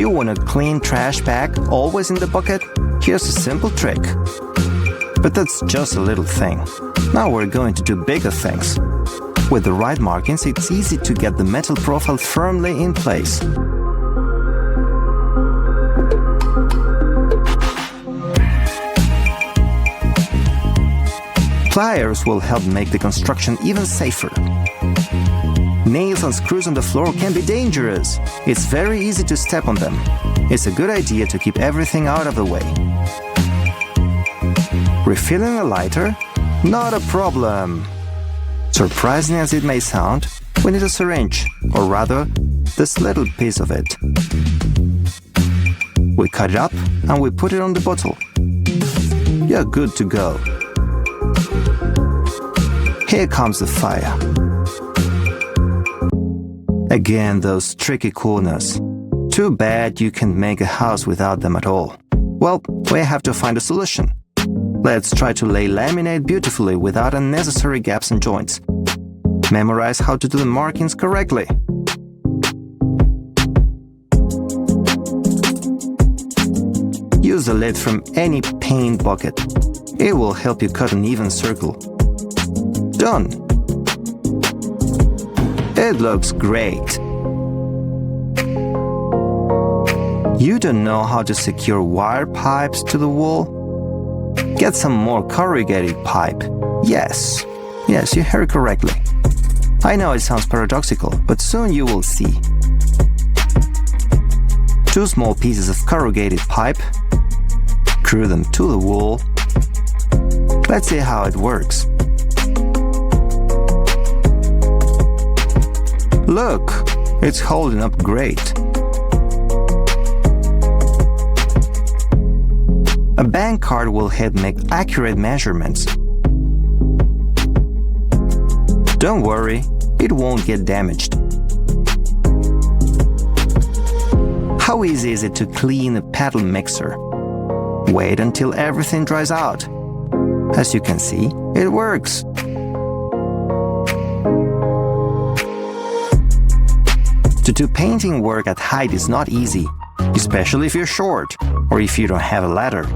You want a clean trash bag always in the bucket? Here's a simple trick. But that's just a little thing. Now we're going to do bigger things. With the right markings, it's easy to get the metal profile firmly in place. Pliers will help make the construction even safer. Nails and screws on the floor can be dangerous. It's very easy to step on them. It's a good idea to keep everything out of the way. Refilling a lighter? Not a problem. Surprising as it may sound, we need a syringe, or rather, this little piece of it. We cut it up and we put it on the bottle. You're good to go. Here comes the fire. Again, those tricky corners. Too bad you can't make a house without them at all. Well, we have to find a solution. Let's try to lay laminate beautifully without unnecessary gaps and joints. Memorize how to do the markings correctly. Use a lid from any paint bucket. It will help you cut an even circle. Done! It looks great. You don't know how to secure wire pipes to the wall? Get some more corrugated pipe. Yes, you heard correctly. I know it sounds paradoxical, but soon you will see. 2 small pieces of corrugated pipe. Screw them to the wall. Let's see how it works. Look, it's holding up great. A bank card will help make accurate measurements. Don't worry, it won't get damaged. How easy is it to clean a paddle mixer? Wait until everything dries out. As you can see, it works. To do painting work at height is not easy, especially if you're short or if you don't have a ladder.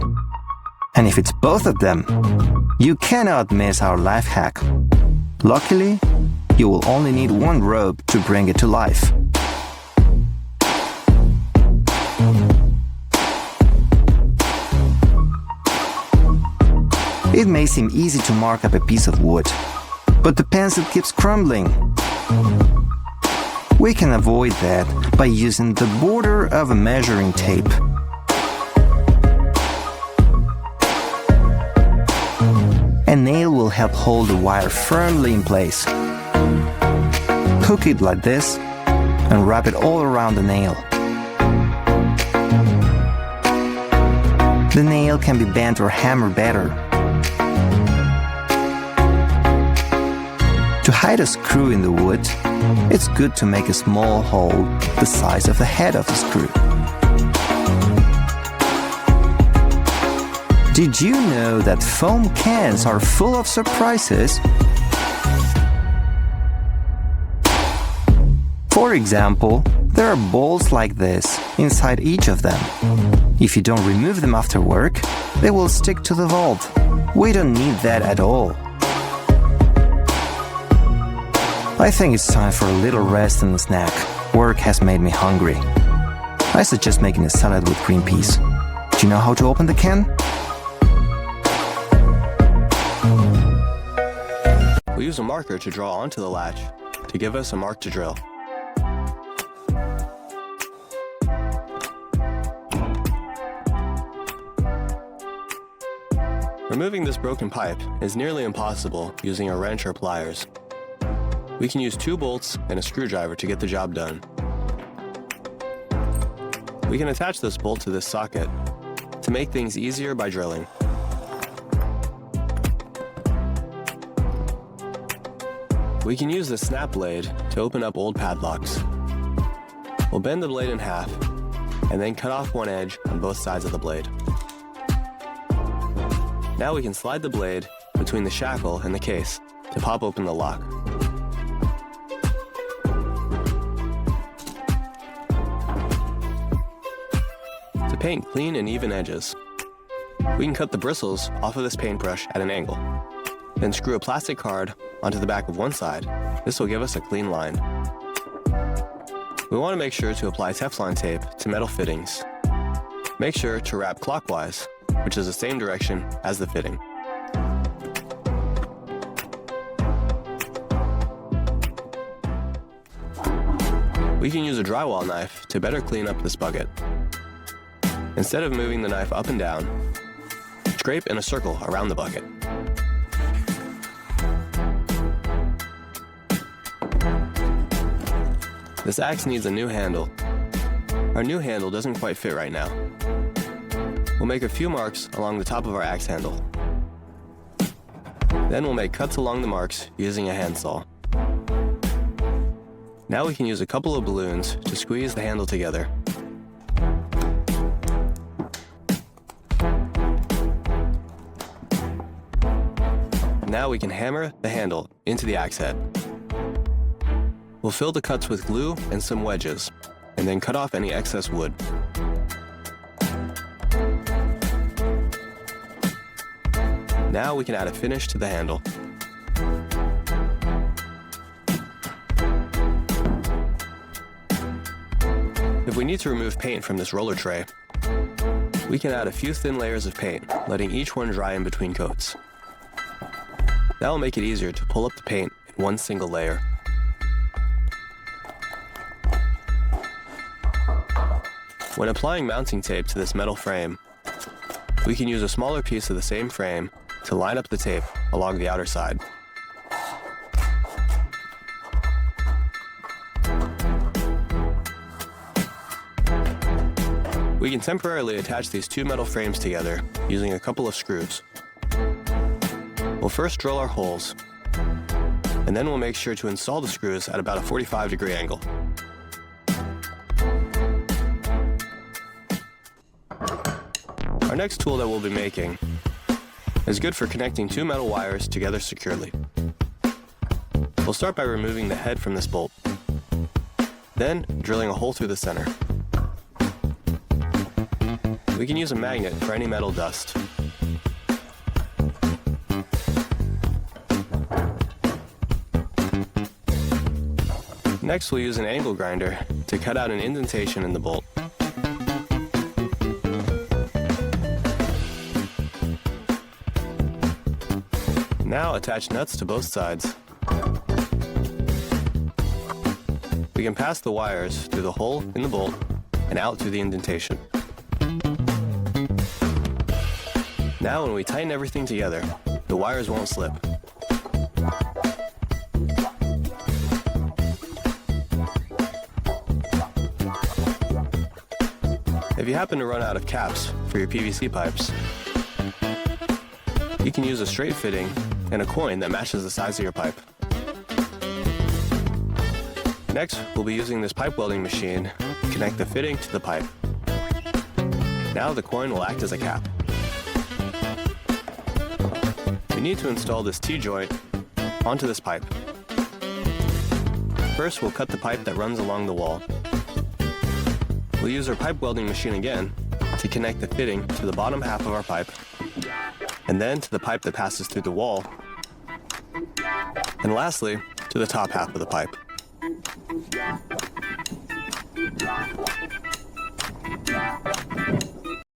And if it's both of them, you cannot miss our life hack. Luckily, you will only need 1 rope to bring it to life. It may seem easy to mark up a piece of wood, but the pencil keeps crumbling. We can avoid that by using the border of a measuring tape. A nail will help hold the wire firmly in place. Hook it like this and wrap it all around the nail. The nail can be bent or hammered better. To hide a screw in the wood, it's good to make a small hole the size of the head of the screw. Did you know that foam cans are full of surprises? For example, there are balls like this inside each of them. If you don't remove them after work, they will stick to the vault. We don't need that at all. I think it's time for a little rest and a snack. Work has made me hungry. I suggest making a salad with green peas. Do you know how to open the can? We use a marker to draw onto the latch to give us a mark to drill. Removing this broken pipe is nearly impossible using a wrench or pliers. We can use 2 bolts and a screwdriver to get the job done. We can attach this bolt to this socket to make things easier by drilling. We can use the snap blade to open up old padlocks. We'll bend the blade in half and then cut off one edge on both sides of the blade. Now we can slide the blade between the shackle and the case to pop open the lock. paint clean and even edges. We can cut the bristles off of this paintbrush at an angle. Then screw a plastic card onto the back of one side. This will give us a clean line. We want to make sure to apply Teflon tape to metal fittings. Make sure to wrap clockwise, which is the same direction as the fitting. We can use a drywall knife to better clean up this bucket. Instead of moving the knife up and down, scrape in a circle around the bucket. This axe needs a new handle. Our new handle doesn't quite fit right now. We'll make a few marks along the top of our axe handle. Then we'll make cuts along the marks using a handsaw. Now we can use a couple of balloons to squeeze the handle together. Now we can hammer the handle into the axe head. We'll fill the cuts with glue and some wedges, and then cut off any excess wood. Now we can add a finish to the handle. If we need to remove paint from this roller tray, we can add a few thin layers of paint, letting each one dry in between coats. That will make it easier to pull up the paint in one single layer. When applying mounting tape to this metal frame, we can use a smaller piece of the same frame to line up the tape along the outer side. We can temporarily attach these two metal frames together using a couple of screws. We'll first drill our holes, and then we'll make sure to install the screws at about a 45-degree angle. Our next tool that we'll be making is good for connecting two metal wires together securely. We'll start by removing the head from this bolt, then drilling a hole through the center. We can use a magnet for any metal dust. Next, we'll use an angle grinder to cut out an indentation in the bolt. Now attach nuts to both sides. We can pass the wires through the hole in the bolt and out through the indentation. Now when we tighten everything together, the wires won't slip. If you happen to run out of caps for your PVC pipes, you can use a straight fitting and a coin that matches the size of your pipe. Next, we'll be using this pipe welding machine to connect the fitting to the pipe. Now the coin will act as a cap. We need to install this T-joint onto this pipe. First, we'll cut the pipe that runs along the wall. We'll use our pipe welding machine again to connect the fitting to the bottom half of our pipe, and then to the pipe that passes through the wall, and lastly, to the top half of the pipe.